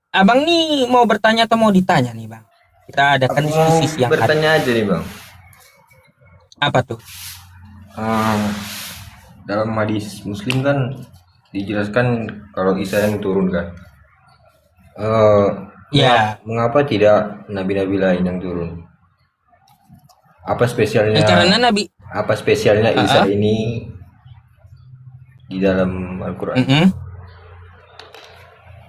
Abang nih mau bertanya atau mau ditanya nih bang? Kita adakan Aku mau diskusi siang hari. bertanya aja nih bang. Apa tuh? Eh, dalam hadis Muslim kan dijelaskan kalau Isa yang turun kan. Eh, Ya, mengapa tidak nabi-nabi lain yang turun? Apa spesialnya? karena Nabi. Apa spesialnya Isa Ah, ini di dalam Al-Quran?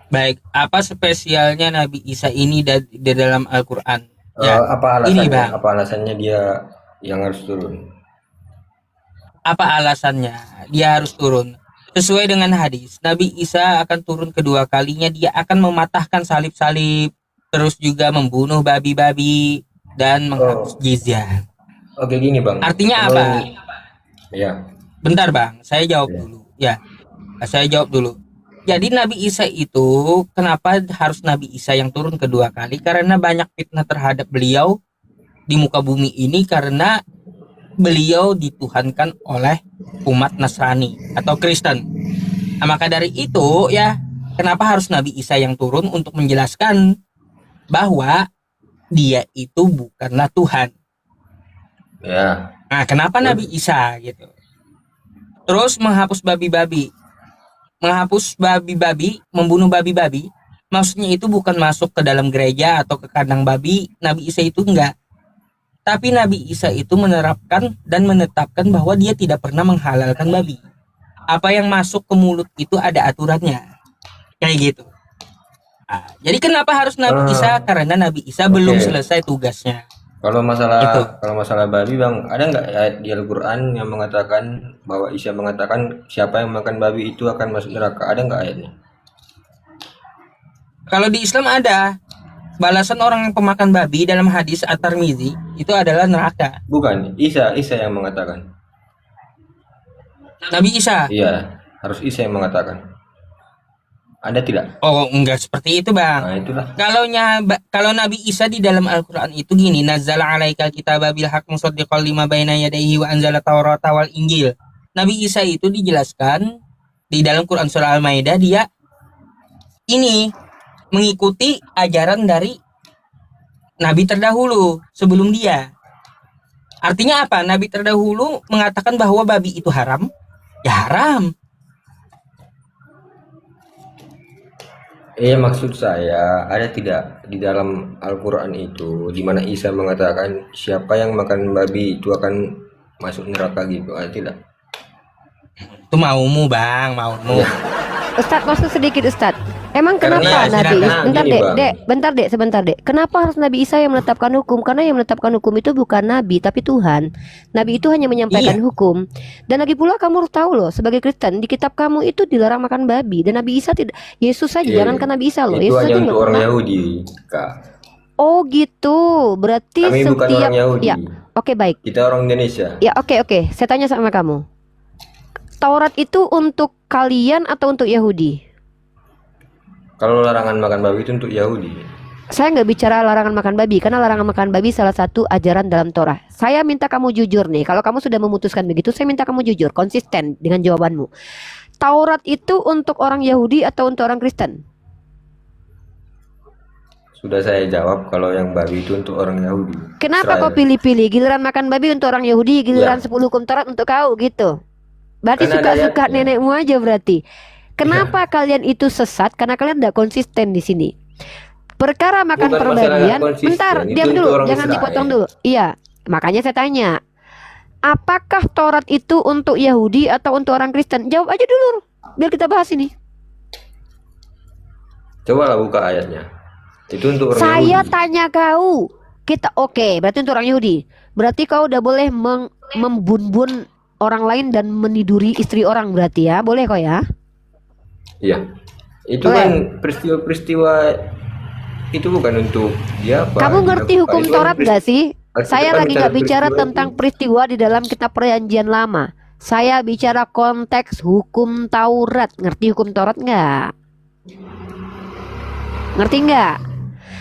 baik. Apa spesialnya Nabi Isa ini di dalam Al-Quran? Ya, Apa ini alasannya? bang. Apa alasannya dia yang harus turun? Apa alasannya? Dia harus turun. Sesuai dengan hadis, Nabi Isa akan turun kedua kalinya. Dia akan mematahkan salib-salib, terus juga membunuh babi-babi dan menghapus Oh, jizyah. oke gini bang. Artinya Kalau apa? ya, Bentar bang, saya jawab ya. dulu. Ya, saya jawab dulu. Jadi Nabi Isa itu, kenapa harus Nabi Isa yang turun kedua kali? Karena banyak fitnah terhadap beliau di muka bumi ini karena beliau dituhankan oleh umat Nasrani atau Kristen. Nah, maka dari itu ya, kenapa harus Nabi Isa yang turun untuk menjelaskan bahwa dia itu bukanlah Tuhan. Ya, Nah, kenapa terus Nabi Isa gitu? Terus menghapus babi-babi, membunuh babi-babi. Maksudnya itu bukan masuk ke dalam gereja atau ke kandang babi. Nabi Isa itu enggak. Tapi Nabi Isa itu menerapkan dan menetapkan bahwa dia tidak pernah menghalalkan babi. Apa yang masuk ke mulut itu ada aturannya. Kayak gitu. Jadi kenapa harus Nabi Isa? eh, Karena Nabi Isa belum oke. selesai tugasnya. Kalau masalah Itu. kalau masalah babi bang, ada nggak ayat di Al-Quran yang mengatakan bahwa Isa mengatakan siapa yang makan babi itu akan masuk neraka? Ada nggak ayatnya? Kalau di Islam ada balasan orang yang pemakan babi dalam hadis At-Tirmizi itu adalah neraka. Bukan, Isa yang mengatakan. Nabi Isa. Iya, harus Isa yang mengatakan. Ada tidak? Oh, enggak seperti itu, Bang. Nah itulah. Kalau Nabi Isa di dalam Al-Qur'an itu gini, nazzala 'alaikal kitaba bil haqq musaddiqan lima baina yadayhi wa anzala taurata wal injil. Nabi Isa itu dijelaskan di dalam Quran surah Al-Maidah dia ini mengikuti ajaran dari nabi terdahulu sebelum dia. Artinya apa? Nabi terdahulu mengatakan bahwa babi itu haram, ya haram. Maksud saya ada tidak di dalam Al-Quran itu di mana Isa mengatakan siapa yang makan babi itu akan masuk neraka gitu? Ada tidak? Itu maumu, Bang, maumu. Ya, Ustadz, maksud sedikit Ustadz. Emang karena kenapa Iya, Nabi silakan. Isa, bentar gini dek, bang. dek, bentar dek, sebentar dek. Kenapa harus Nabi Isa yang menetapkan hukum? Karena yang menetapkan hukum itu bukan Nabi, tapi Tuhan. Nabi itu hanya menyampaikan Iya, hukum. Dan lagi pula kamu harus tahu loh, sebagai Kristen, di kitab kamu itu dilarang makan babi. Dan Nabi Isa tidak, Yesus saja, Oke, jangankan Nabi Isa loh. itu Yesus hanya saja untuk nggak orang pernah. Yahudi, Kak. Oh gitu, berarti Kami bukan orang setiap, Yahudi. ya, oke baik. Kita orang Indonesia. Ya oke, saya tanya sama kamu. Taurat itu untuk kalian atau untuk Yahudi? Kalau larangan makan babi itu untuk Yahudi. Saya nggak bicara larangan makan babi, karena larangan makan babi salah satu ajaran dalam Torah. Saya minta kamu jujur nih. Kalau kamu sudah memutuskan begitu, saya minta kamu jujur, konsisten dengan jawabanmu. Taurat itu untuk orang Yahudi atau untuk orang Kristen? Sudah saya jawab kalau yang babi itu untuk orang Yahudi. Kenapa kau Israel. pilih-pilih? Giliran makan babi untuk orang Yahudi, giliran Ya, 10 hukum Taurat untuk kau gitu. Berarti karena ada suka-suka ayatnya. nenekmu aja berarti. Kenapa Ya, kalian itu sesat? Karena kalian tidak konsisten di sini. Perkara makan bukan masalah nggak perbabian, bentar, konsisten. Itu diam untuk dulu, orang jangan Israel. dipotong dulu. Iya, makanya saya tanya, apakah Taurat itu untuk Yahudi atau untuk orang Kristen? Jawab aja dulu, biar kita bahas ini. Cobalah buka ayatnya. Itu untuk orang Saya Yahudi. tanya kau, kita oke, berarti untuk orang Yahudi. Berarti kau udah boleh membun-bun orang lain dan meniduri istri orang berarti ya, boleh kau ya? Iya. Itu Boleh. kan peristiwa-peristiwa itu bukan untuk dia apa Kamu ngerti dilakukan. hukum Itu kan Taurat gak sih? Kita Saya kan lagi nggak bicara peristiwa itu. tentang peristiwa di dalam kitab Perjanjian Lama. Saya bicara konteks hukum Taurat. Ngerti hukum Taurat nggak? Ngerti nggak?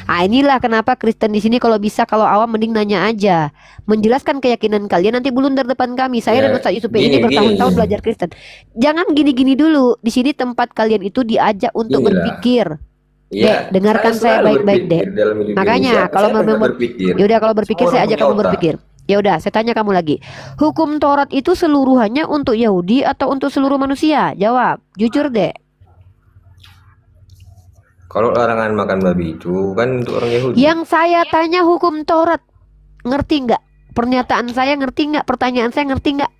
Ah inilah kenapa Kristen di sini kalau bisa kalau awam mending nanya aja, menjelaskan keyakinan kalian nanti blunder depan kami. Saya dan Ya, Ustaz Yusuf gini, ini gini, bertahun-tahun gini. belajar Kristen. Jangan gini-gini dulu. Di sini tempat kalian itu diajak untuk Inilah. berpikir. Iya, Dek, dengarkan saya selalu baik-baik, Dek. berpikir dalam hidup ini. Makanya kalau Siapa yang memang nggak berpikir? yaudah kalau berpikir Semua saya orang ajak punya kamu otak. berpikir. Ya udah, saya tanya kamu lagi. Hukum Taurat itu seluruhannya untuk Yahudi atau untuk seluruh manusia? Jawab, jujur, Dek. Kalau larangan makan babi itu kan untuk orang Yahudi. Yang saya tanya hukum Taurat, ngerti nggak? Pernyataan saya ngerti nggak? Pertanyaan saya ngerti nggak?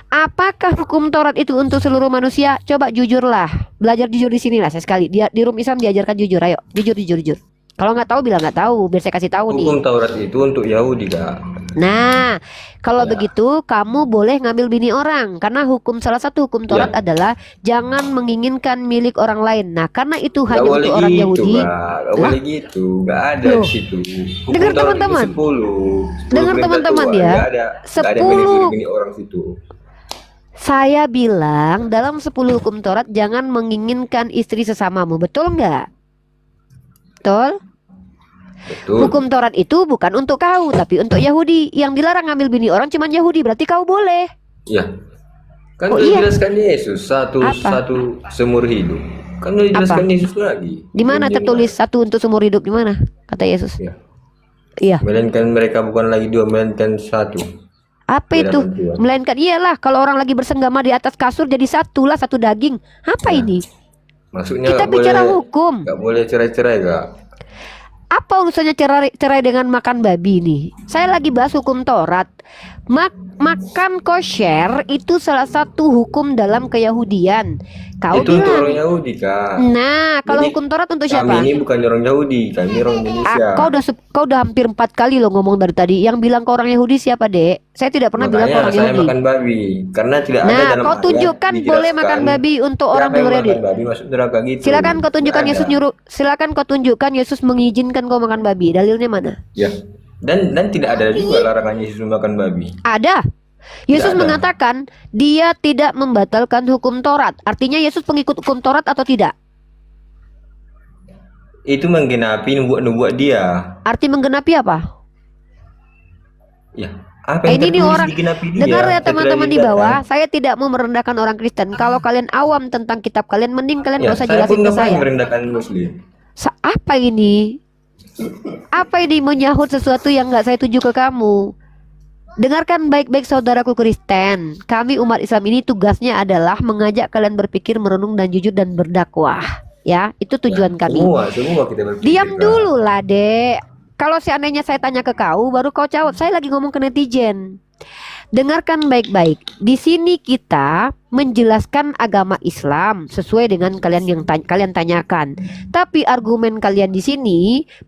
Apakah hukum Taurat itu untuk seluruh manusia? Coba jujurlah, belajar jujur di sini lah sekali. Dia di Room Islam diajarkan jujur, ayo jujur. Kalau nggak tahu bilang nggak tahu, biar saya kasih tahu nih. Hukum Taurat itu untuk Yahudi, Kak. Nah, kalau Ya. begitu kamu boleh ngambil bini orang karena salah satu hukum Taurat Ya. adalah jangan menginginkan milik orang lain. Nah, karena itu Gak hanya boleh untuk orang gitu, Yahudi. Kak. Gak Lah? boleh gitu. Gak ada Loh. di situ. Hukum Dengar Taurat itu teman-teman. 10. Dengar teman-teman ya. Gak ada 10. bini orang situ. Saya bilang dalam 10 hukum Taurat jangan menginginkan istri sesamamu. Betul nggak? Betul? Betul. Hukum Taurat itu bukan untuk kau, tapi untuk Yahudi. Yang dilarang ngambil bini orang cuma Yahudi. Berarti kau boleh. Ya. Kan Oh, udah iya. dijelaskan Yesus satu Apa? seumur hidup. Kan udah dijelaskan Yesus lagi. Di mana Janji tertulis satu untuk seumur hidup? Di mana? Kata Yesus. Ya. Iya. Melainkan mereka bukan lagi dua, melainkan satu. Apa Di itu? hadapan Tuhan. Melainkan iyalah kalau orang lagi bersenggama di atas kasur jadi satu lah, satu daging. Apa Ya. ini? Maksudnya Kita nggak bicara boleh, hukum. nggak boleh cerai-cerai, Kak. Apa urusannya cerai dengan makan babi nih? Saya lagi bahas hukum Taurat. Makan kosher itu salah satu hukum dalam keyahudian. Kau Itu untuk orang bilang. Yahudi, Kak. Nah, kalau Jadi, hukum Taurat untuk Kami siapa? ini bukan orang Yahudi, kami orang Indonesia. Kau udah hampir 4 kali lo ngomong dari tadi. Yang bilang ke orang Yahudi siapa, Dek? Saya tidak pernah bilang ke Makanya orang saya Yahudi. makan babi karena tidak ada Nah, dalam kau ayat tunjukkan boleh dijelaskan makan babi untuk orang siapa yang luar Yahudi. makan babi masuk neraka gitu. Silakan kau tunjukkan Nggak Yesus ada. nyuruh. Silakan kau tunjukkan Yesus mengizinkan kau makan babi. Dalilnya mana? Ya. Dan tidak ada juga larangan Yesus makan babi. Ada. Yesus ada. mengatakan dia tidak membatalkan hukum Taurat. Artinya Yesus pengikut hukum Taurat atau tidak? Itu menggenapi nubuat dia. Arti menggenapi apa? Ya. Apa yang Ini nih tertulis orang. digenapi dia? Dengar ya Setelah teman-teman di dijelaskan. bawah. Saya tidak mau merendahkan orang Kristen. Kalau kalian awam tentang kitab kalian, mending kalian Ya, gak usah saya jelasin pun ke nggak pernah saya. merendahkan Muslim. Apa ini? Apa ini menyahut sesuatu yang nggak saya tuju ke kamu? Dengarkan baik-baik saudaraku Kristen. Kami umat Islam ini tugasnya adalah mengajak kalian berpikir, merenung dan jujur dan berdakwah. Ya, itu tujuan kami. Semua kita berpikir. Diam Kak. dulu lah, Dek. Kalau seandainya saya tanya ke kau, baru kau jawab. Saya lagi ngomong ke netizen. Dengarkan baik-baik. Di sini kita menjelaskan agama Islam sesuai dengan kalian yang kalian tanyakan. Tapi argumen kalian di sini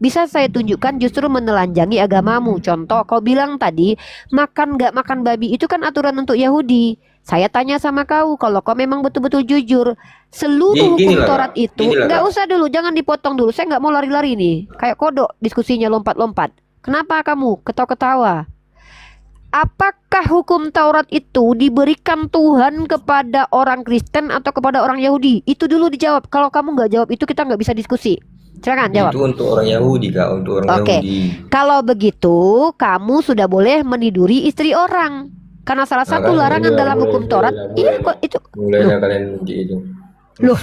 bisa saya tunjukkan justru menelanjangi agamamu. Contoh, kau bilang tadi makan nggak makan babi itu kan aturan untuk Yahudi. Saya tanya sama kau, kalau kau memang betul-betul jujur, seluruh hukum Gini lah, Taurat Kak. itu Gini lah, nggak Kak. usah dulu, jangan dipotong dulu. Saya nggak mau lari-lari nih, kayak kodok diskusinya lompat-lompat. Kenapa kamu ketawa-ketawa? Apakah hukum Taurat itu diberikan Tuhan kepada orang Kristen atau kepada orang Yahudi? Itu dulu dijawab. Kalau kamu nggak jawab itu kita nggak bisa diskusi. Silakan jawab. Itu untuk orang Yahudi, Kak, untuk orang Oke. Yahudi. Kalau begitu, kamu sudah boleh meniduri istri orang. Karena salah satu kan, larangan boleh, dalam boleh, hukum boleh Taurat, lah, iya boleh kok itu. Mulainya kalian gitu. Loh,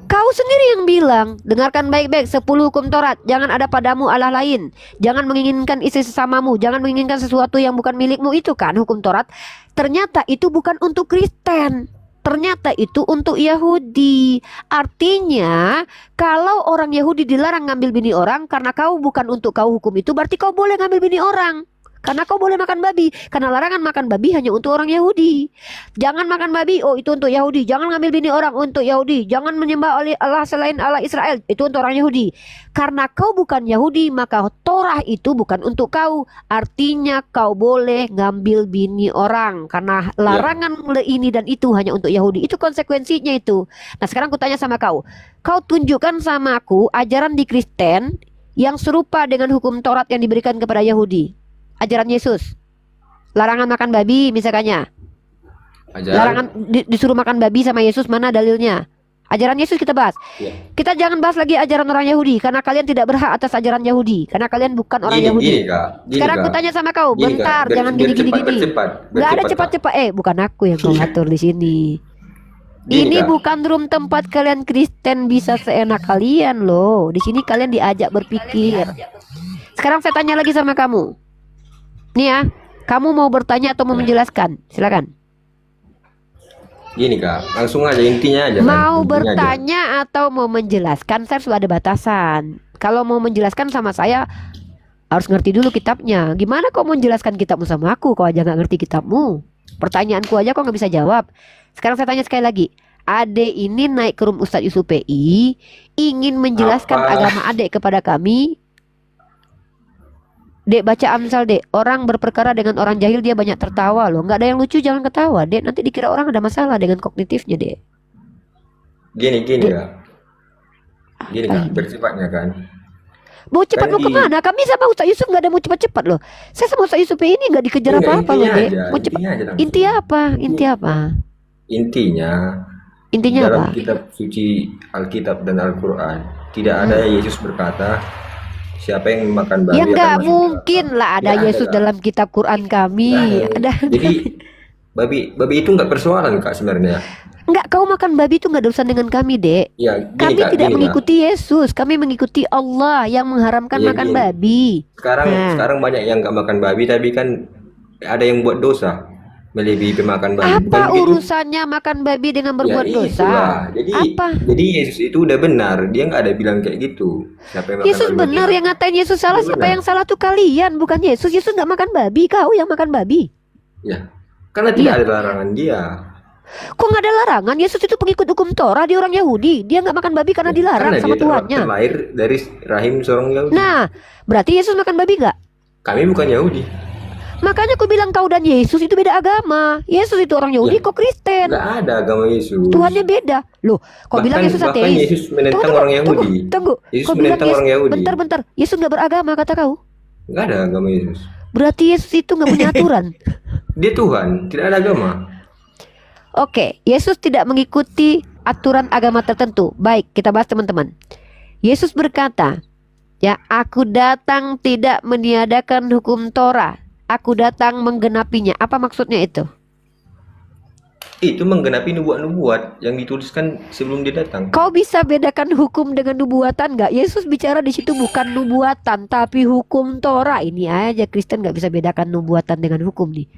kau sendiri yang bilang. Dengarkan baik-baik 10 hukum Taurat. Jangan ada padamu Allah lain. Jangan menginginkan istri sesamamu. Jangan menginginkan sesuatu yang bukan milikmu. Itu kan hukum Taurat. Ternyata itu bukan untuk Kristen. Ternyata itu untuk Yahudi. Artinya kalau orang Yahudi dilarang ngambil bini orang karena kau bukan untuk kau hukum itu, berarti kau boleh ngambil bini orang. Karena kau boleh makan babi. Karena larangan makan babi hanya untuk orang Yahudi. Jangan makan babi, oh itu untuk Yahudi. Jangan ngambil bini orang, untuk Yahudi. Jangan menyembah oleh Allah selain Allah Israel, itu untuk orang Yahudi. Karena kau bukan Yahudi, maka Torah itu bukan untuk kau. Artinya kau boleh ngambil bini orang. Karena larangan ini dan itu hanya untuk Yahudi. Itu konsekuensinya itu. Nah sekarang aku tanya sama kau. Kau tunjukkan sama aku ajaran di Kristen yang serupa dengan hukum Taurat yang diberikan kepada Yahudi. Ajaran Yesus, larangan makan babi misalnya. Larangan disuruh makan babi sama Yesus, mana dalilnya? Ajaran Yesus kita bahas. Ya. Kita jangan bahas lagi ajaran orang Yahudi, karena kalian tidak berhak atas ajaran Yahudi, karena kalian bukan orang Yahudi. Sekarang aku tanya sama kau, bentar, jangan gini-gini. Gak ada cepat-cepat. Bukan aku yang kau atur di sini. Gini Ini Kak, bukan room tempat kalian Kristen bisa seenak kalian loh. Di sini kalian diajak berpikir. Sekarang saya tanya lagi sama kamu. Nih ya, kamu mau bertanya atau mau menjelaskan? Silakan. gini Kak, langsung aja intinya aja kan. Mau Intinya aja. bertanya atau mau menjelaskan, saya sudah ada batasan. Kalau mau menjelaskan sama saya harus ngerti dulu kitabnya. Gimana kau mau menjelaskan kitabmu sama aku? Kau aja nggak ngerti kitabmu. Pertanyaanku aja kau nggak bisa jawab. Sekarang saya tanya sekali lagi. Ade ini naik ke room Ustadz Yusuf PI ingin menjelaskan Apa? agama adek kepada kami. Dek baca Amsal dek. Orang berperkara dengan orang jahil dia banyak tertawa loh. Nggak ada yang lucu, jangan ketawa dek. Nanti dikira orang ada masalah dengan kognitifnya dek. Gini Kak. Gini Apa Kak, ini? bersifatnya kan. Mau cepat Kan mau kemana? Kami sama Ustaz Yusuf nggak ada mau cepat-cepat loh. Saya sama Ustaz Yusuf ini nggak dikejar Enggak, apa-apa loh intinya dek. aja, Mau cepat. intinya aja langsung. Inti apa? Inti apa? Intinya Intinya dalam apa? kitab suci Alkitab dan Al-Quran tidak ada Yesus berkata siapa yang makan babi Ya akan nggak masuk mungkin neraka. lah ada Nggak Yesus Kak. dalam kitab Quran kami. Nggak Ada. Jadi babi itu nggak persoalan Kak sebenarnya. Nggak, kau makan babi itu nggak ada urusan dengan kami dek. Ya gini Kami Kak, tidak gini Kak. mengikuti Yesus. Kami mengikuti Allah yang mengharamkan Iya, makan gini. babi. Nah. Sekarang banyak yang nggak makan babi tapi kan ada yang buat dosa melebihi pemakan babi. Bukan Apa begitu? urusannya makan babi dengan berbuat Ya dosa? itulah. Jadi Apa? Yesus itu udah benar. Dia nggak ada bilang kayak gitu. Siapa yang makan Yesus babi? benar, yang ngatain Yesus salah. Itu Siapa benar. yang salah tuh kalian, bukan Yesus. Yesus nggak makan babi, kau yang makan babi. Ya, karena tidak Iya. ada larangan dia. Kok nggak ada larangan? Yesus itu pengikut hukum Torah, dia orang Yahudi. Dia nggak makan babi karena dilarang Karena sama dia Tuhannya. terlahir dari rahim seorang Yahudi. Nah, berarti Yesus makan babi nggak? Kami bukan Yahudi. Makanya aku bilang kau dan Yesus itu beda agama. Yesus itu orang Yahudi, Ya. kok Kristen. Nggak ada agama Yesus. Tuhannya beda. Loh, kau bilang Yesus bahkan ateis. Yesus menentang Tunggu, orang Yahudi. Tunggu. Yesus Kau bilang menentang orang Yahudi. bentar. Yesus nggak beragama kata kau. Nggak ada agama Yesus. Berarti Yesus itu nggak punya aturan. Dia Tuhan, tidak ada agama. Oke, Yesus tidak mengikuti aturan agama tertentu. Baik, kita bahas teman-teman. Yesus berkata, ya, aku datang tidak meniadakan hukum Torah. Aku datang menggenapinya. Apa maksudnya itu? Itu menggenapi nubuat-nubuat yang dituliskan sebelum dia datang. Kau bisa bedakan hukum dengan nubuatan nggak? Yesus bicara di situ bukan nubuatan, tapi hukum Torah. Ini aja Kristen nggak bisa bedakan nubuatan dengan hukum nih.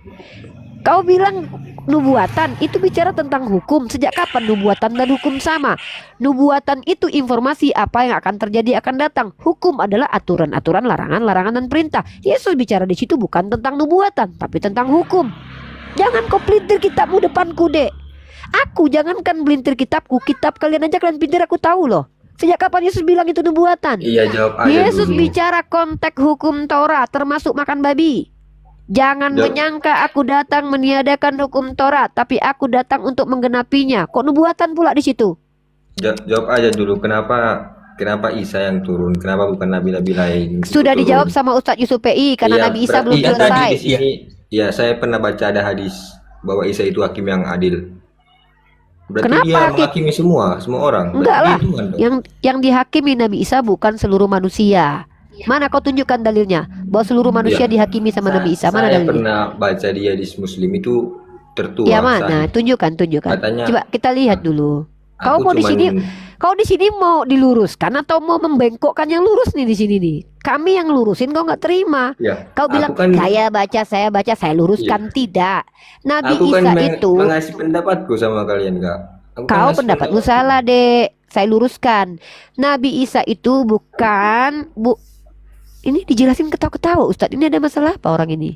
Kau bilang nubuatan itu bicara tentang hukum. Sejak kapan nubuatan dan hukum sama? Nubuatan itu informasi apa yang akan terjadi akan datang. Hukum adalah aturan-aturan, larangan-larangan dan perintah. Yesus bicara di situ bukan tentang nubuatan, tapi tentang hukum. Jangan kau pelintir kitabmu depanku, dek. Aku jangankan pelintir kitabku, kitab kalian aja kalian pintir aku tahu loh. Sejak kapan Yesus bilang itu nubuatan? Iya, jawab aja Yesus dulu. bicara konteks hukum Torah termasuk makan babi. Jangan Jawab. menyangka aku datang meniadakan hukum Torah, tapi aku datang untuk menggenapinya. Kok nubuatan pula di situ? Jawab aja dulu kenapa Isa yang turun, kenapa bukan nabi-nabi lain? Sudah turun? dijawab sama Ustadz Yusuf PI karena Iya, Nabi Isa berarti belum iya, selesai. tadi di sini, ya saya pernah baca ada hadis bahwa Isa itu hakim yang adil. Berarti Kenapa dia hakim? menghakimi semua orang. Enggak Berarti lah. dia Tuhan dong. Yang dihakimi Nabi Isa bukan seluruh manusia. Mana kau tunjukkan dalilnya bahwa seluruh manusia Iya. dihakimi sama Nabi Isa? Mana Saya dalilnya? pernah baca di hadis Muslim itu tertua. Ya mana? sahih. Tunjukkan. Katanya, Coba kita lihat dulu. Kau Aku mau di cuman- Kau di sini mau diluruskan atau mau membengkokkan yang lurus nih di sini nih? Kami yang lurusin kau nggak terima. Ya, Kau aku bilang kan- saya baca, saya luruskan. Tidak. Nabi aku kan Isa itu mengasih pendapatku sama kalian, Kak. Aku kan kau ngasih pendapatmu pendapat. salah, Dek. Saya luruskan. Nabi Isa itu bukan ini dijelasin ketawa-ketawa, Ustadz. Ini ada masalah apa orang ini?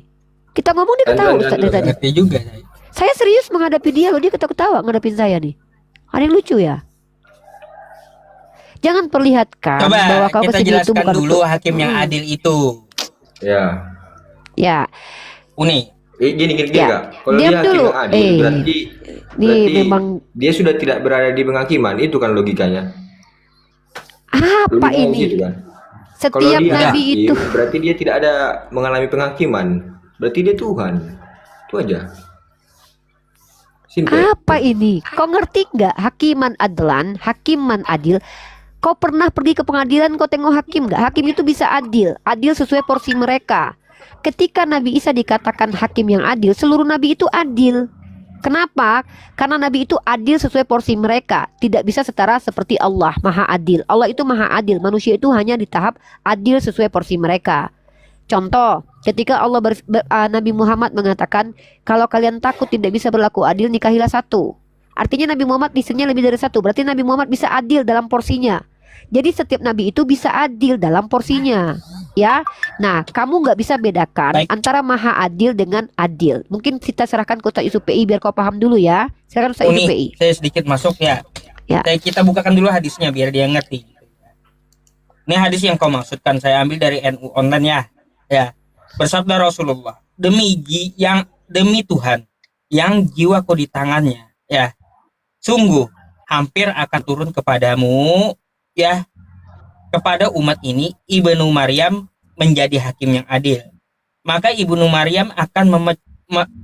Kita ngomong dia ketawa, Tanya Ustadz dulu, dari tadi. Ngerti juga saya. Saya serius menghadapi dia loh, dia ketawa-ketawa ngadepin saya nih. Ada yang lucu ya? Jangan perlihatkan Coba bahwa kau kita kesini itu jelaskan bukan dulu untuk- hakim yang adil itu. Ya. Ya, Uni. Gini, Ya, Kak. Kalau diam dia hakim dulu. yang adil, berarti ini memang dia sudah tidak berada di penghakiman. Itu kan logikanya. apa Logikanya ini? gitu kan. Kalau Setiap dia nabi hakim, itu berarti dia tidak ada mengalami penghakiman. Berarti dia Tuhan. Itu aja. Simple. apa ini? Kau ngerti nggak? Hakiman adlan, hakiman adil. Kau pernah pergi ke pengadilan, kau tengok hakim nggak? Hakim itu bisa adil, adil sesuai porsi mereka. Ketika Nabi Isa dikatakan hakim yang adil, seluruh nabi itu adil. Kenapa? Karena Nabi itu adil sesuai porsi mereka. Tidak bisa setara seperti Allah, maha adil. Allah itu maha adil. Manusia itu hanya di tahap adil sesuai porsi mereka. Contoh, ketika Nabi Muhammad mengatakan, kalau kalian takut tidak bisa berlaku adil, nikahilah satu. Artinya Nabi Muhammad istrinya lebih dari satu. Berarti Nabi Muhammad bisa adil dalam porsinya. Jadi setiap Nabi itu bisa adil dalam porsinya. Ya, nah kamu nggak bisa bedakan Baik. antara maha adil dengan adil. Mungkin kita serahkan ke Ustaz Yusuf PI biar kau paham dulu ya. Silakan Ustaz Yusuf PI. Uni, saya sedikit masuk ya. Ya. Kita bukakan dulu hadisnya biar dia ngerti. Ini hadis yang kau maksudkan saya ambil dari NU online ya. Ya. Bersabda Rasulullah, demi Tuhan yang jiwaku di tangannya, ya. Sungguh hampir akan turun kepadamu, ya, kepada umat ini Ibnu Maryam menjadi hakim yang adil. Maka Ibnu Maryam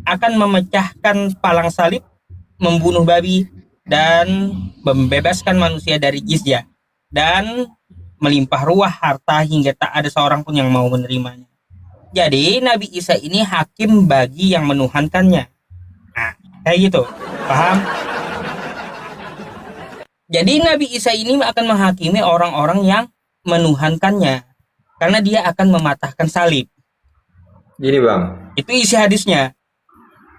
akan memecahkan palang salib, membunuh babi, dan membebaskan manusia dari jizyah, dan melimpah ruah harta hingga tak ada seorang pun yang mau menerimanya. Jadi Nabi Isa ini hakim bagi yang menuhankannya. Nah, kayak gitu, paham? Jadi Nabi Isa ini akan menghakimi orang-orang yang menuhankannya, karena dia akan mematahkan salib. Gini bang, Itu isi hadisnya.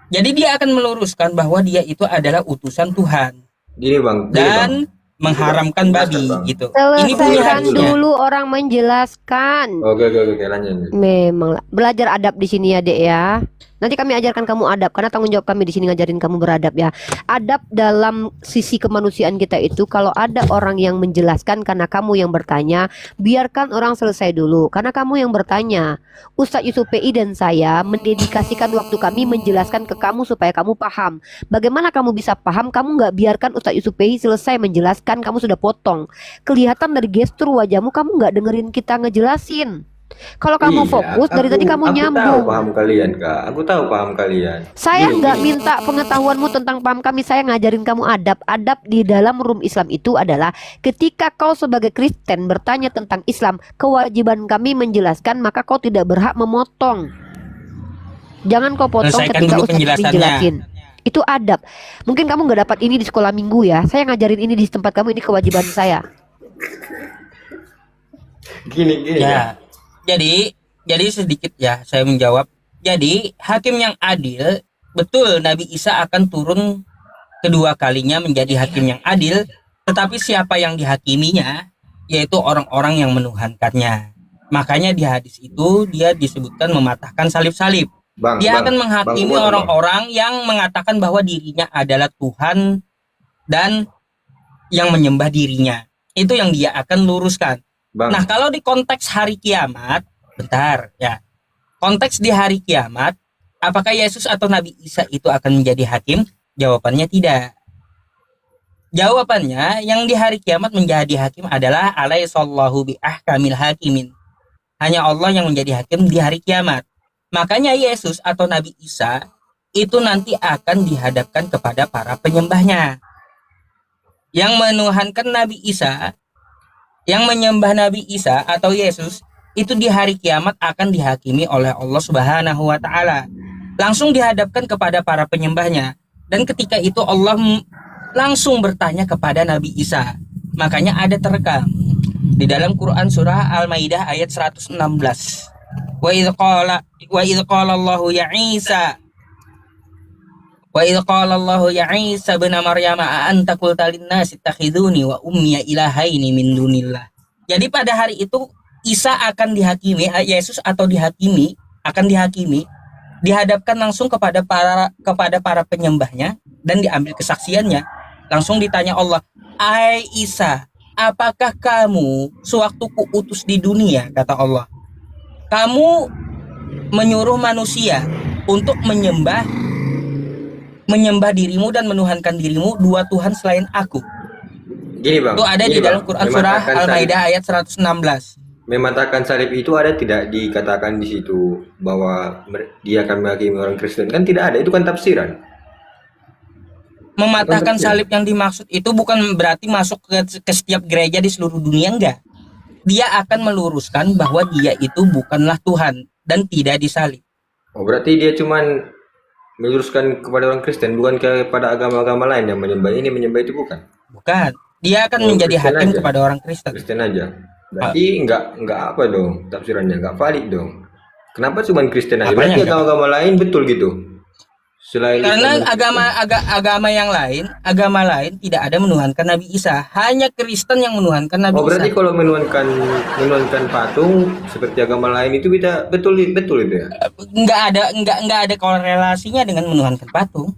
Jadi dia akan meluruskan bahwa dia itu adalah utusan Tuhan gini bang, dan mengharamkan babi Bang. gitu. Ini bunyi Selesaikan hadisnya. dulu orang menjelaskan. Oke, lanjut. Memang lah. Belajar adab di sini ya, Dek ya. Nanti kami ajarkan kamu adab karena tanggung jawab kami di sini ngajarin kamu beradab ya. Adab dalam sisi kemanusiaan kita itu kalau ada orang yang menjelaskan karena kamu yang bertanya, biarkan orang selesai dulu karena kamu yang bertanya. Ustadz Yusuf PI dan saya mendedikasikan waktu kami menjelaskan ke kamu supaya kamu paham. Bagaimana kamu bisa paham? Kamu nggak biarkan Ustadz Yusuf PI selesai menjelaskan, kamu sudah potong. Kelihatan dari gestur wajahmu kamu nggak dengerin kita ngejelasin. Kalau kamu Iya, fokus dari tadi kamu Aku tahu nyambung. paham kalian kak. Aku tahu paham kalian. Saya Gini, nggak minta pengetahuanmu tentang paham kami. Saya ngajarin kamu adab. Adab di dalam room Islam itu adalah ketika kau sebagai Kristen bertanya tentang Islam, kewajiban kami menjelaskan, maka kau tidak berhak memotong. Jangan kau potong Selesaikan ketika dulu Ustaz penjelasannya. menjelasin. Itu adab. Mungkin kamu nggak dapat ini di sekolah minggu ya. Saya ngajarin ini di tempat kamu, ini kewajiban saya. Gini Ya. Jadi sedikit ya saya menjawab. Jadi hakim yang adil, betul Nabi Isa akan turun kedua kalinya menjadi hakim yang adil, tetapi siapa yang dihakiminya yaitu orang-orang yang menuhankannya. Makanya di hadis itu dia disebutkan mematahkan salib-salib. Bang, Dia bang, akan menghakimi bang, orang-orang yang mengatakan bahwa dirinya adalah Tuhan dan yang menyembah dirinya. Itu yang dia akan luruskan. bang. Nah, kalau di konteks hari kiamat, bentar ya. Konteks di hari kiamat, apakah Yesus atau Nabi Isa itu akan menjadi hakim? Jawabannya tidak. Jawabannya yang di hari kiamat menjadi hakim adalah alaihissallahu biahkamil hakimin. Hanya Allah yang menjadi hakim di hari kiamat. Makanya Yesus atau Nabi Isa itu nanti akan dihadapkan kepada para penyembahnya. Yang menuhankan Nabi Isa, yang menyembah Nabi Isa atau Yesus, itu di hari kiamat akan dihakimi oleh Allah Subhanahu wa taala. Langsung dihadapkan kepada para penyembahnya. Dan ketika itu Allah langsung bertanya kepada Nabi Isa. Makanya ada terekam di dalam Quran surah Al-Maidah ayat 116. Wa idz qala Allahu ya Isa bin Maryam a anta qulta lin-nasi ittakhiduni wa ummiya ilahaini min dunillah. Jadi pada hari itu Isa akan dihakimi, Yesus atau akan dihakimi, dihadapkan langsung kepada para penyembahnya dan diambil kesaksiannya. Langsung ditanya Allah, "Hai Isa, apakah kamu sewaktu kuutus di dunia," kata Allah, "kamu menyuruh manusia untuk menyembah dirimu dan menuhankan dirimu dua Tuhan selain aku?" Gini bang. Itu ada di dalam Quran surah Al-Maidah ayat 116. Mematahkan salib itu ada tidak dikatakan di situ bahwa dia akan menghakimi orang Kristen? Kan tidak ada, itu kan tafsiran. Mematahkan salib yang dimaksud itu bukan berarti masuk ke setiap gereja di seluruh dunia, enggak. Dia akan meluruskan bahwa dia itu bukanlah Tuhan dan tidak disalib. Oh berarti dia cuman meluruskan kepada orang Kristen, bukan kepada agama-agama lain yang menyembah ini menyembah itu, bukan? Bukan. Dia akan Oh, menjadi Kristen hakim aja. kepada orang Kristen. Kristen aja. Berarti nggak apa dong tafsirannya, nggak valid dong. Kenapa cuma Kristen aja? Apanya Berarti nggak? agama-agama lain betul gitu. Selain Karena Islam dan Kristen. agama lain tidak ada menuhankan Nabi Isa. Hanya Kristen yang menuhankan Nabi Oh, berarti Isa. kalau menuhankan patung seperti agama lain itu bisa betul itu ya? Nggak ada korelasinya dengan menuhankan patung.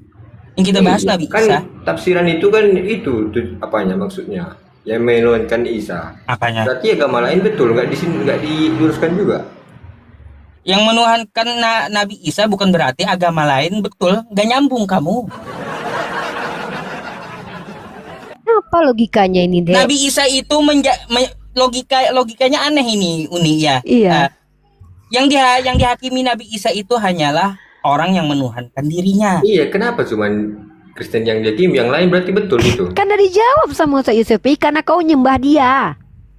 Yang kita bahas Iya, Nabi kan Isa. tafsiran itu kan itu apanya maksudnya? Yang menuhankan Isa. Apanya? Berarti agama lain betul nggak diluruskan juga. Yang menuhankan Nabi Isa bukan berarti agama lain betul. Nggak nyambung kamu. Apa logikanya ini, Dek? Nabi Isa itu logikanya aneh ini, Uni ya. Iya. Yang dihakimi Nabi Isa itu hanyalah orang yang menuhankan dirinya. Iya, kenapa cuman Kristen yang dihakimi, yang lain berarti betul itu? Kan udah dijawab sama Ustaz Yusufi, karena kau nyembah dia.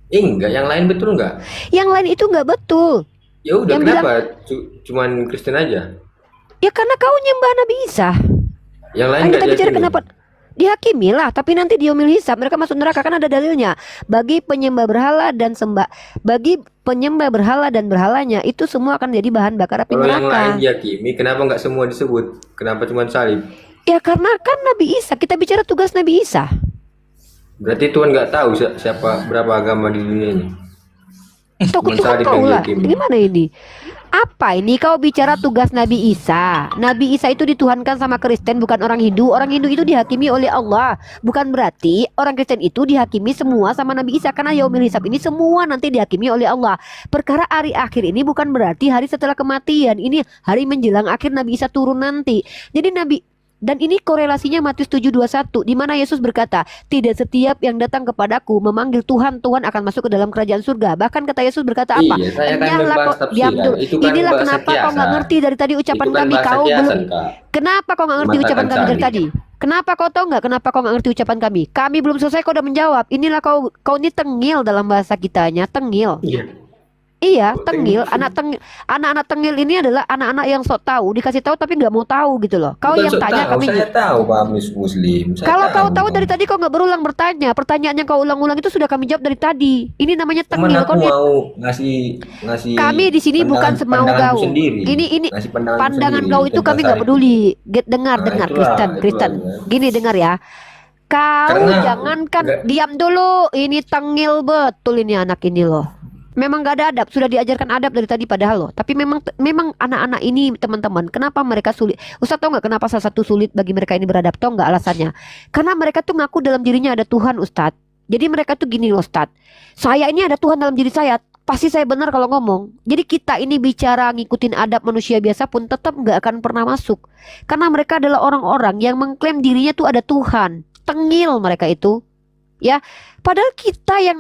Enggak, yang lain betul enggak? Yang lain itu nggak betul. Ya udah, Yang kenapa cuman Kristen aja? Ya karena kau nyembah Nabi Isa. Yang lain Kan enggak kita bicara dihakimi? kenapa dihakimi lah, tapi nanti di yaumil hisab mereka masuk neraka, kan ada dalilnya. Bagi penyembah berhala dan berhalanya itu semua akan jadi bahan bakar api Kalau yang lain neraka. dihakimi, kenapa enggak semua disebut? Kenapa cuma salib? Ya karena kan Nabi Isa, kita bicara tugas Nabi Isa. Berarti Tuhan nggak tahu siapa berapa agama di dunia ini. Tuh salib tahu yang lah. dihakimi. Gimana ini? Apa ini kau bicara tugas Nabi Isa? Nabi Isa itu dituhankan sama Kristen, bukan orang Hindu. Orang Hindu itu dihakimi oleh Allah. Bukan berarti orang Kristen itu dihakimi semua sama Nabi Isa. Karena yaumil hisab ini semua nanti dihakimi oleh Allah. Perkara hari akhir ini bukan berarti hari setelah kematian. Ini hari menjelang akhir Nabi Isa turun nanti. Jadi dan ini korelasinya Matius 7:21, di mana Yesus berkata, tidak setiap yang datang kepadaku memanggil Tuhan, Tuhan akan masuk ke dalam kerajaan surga. Bahkan kata Yesus berkata apa? Iya, saya kan Enyahlah membahas kau, diam tafsiran. dulu. Itu kan Inilah bahasa kenapa kau nggak kiasan. ngerti dari tadi ucapan Itu kan kami. bahasa Kau kiasan, belum. Kak. Kenapa kau nggak ngerti Mengatakan ucapan kami dari salib. tadi? Kenapa kau tahu nggak? Kenapa kau nggak ngerti ucapan kami? Kami belum selesai, kau udah menjawab. Inilah kau ini tengil dalam bahasa kitanya, tengil. Iya. Iya, Kok tengil. tengil? Anak-anak tengil ini adalah anak-anak yang sok tahu, dikasih tahu tapi nggak mau tahu gitu loh. Kau Bukan yang sok tanya tahu, kami. saya tahu Pak Muslim. Saya Kalau kau tahu Pak. dari tadi kau nggak berulang bertanya. Pertanyaan yang kau ulang-ulang itu sudah kami jawab dari tadi. Ini namanya Cuman tengil. aku Kau lihat, mau ngasih kami di sini bukan semau pandanganku kau. sendiri. Ini Ngasih pandangan sendiri kau itu tentang kami nggak salib. peduli. Dengar, Nah, Kristen. itulah ya. Gini dengar ya. Kau Karena jangankan nggak- diam dulu. Ini tengil betul ini anak ini loh. Memang gak ada adab, sudah diajarkan adab dari tadi padahal loh. Tapi memang anak-anak ini teman-teman, kenapa mereka sulit? Ustaz tahu nggak kenapa salah satu sulit bagi mereka ini beradab? Tahu nggak alasannya? Karena mereka tuh ngaku dalam dirinya ada Tuhan, Ustaz. Jadi mereka tuh gini loh, Ustaz. Saya ini ada Tuhan dalam diri saya. Pasti saya benar kalau ngomong. Jadi kita ini bicara ngikutin adab manusia biasa pun tetap nggak akan pernah masuk. Karena mereka adalah orang-orang yang mengklaim dirinya tuh ada Tuhan. Tengil mereka itu. Ya, padahal kita yang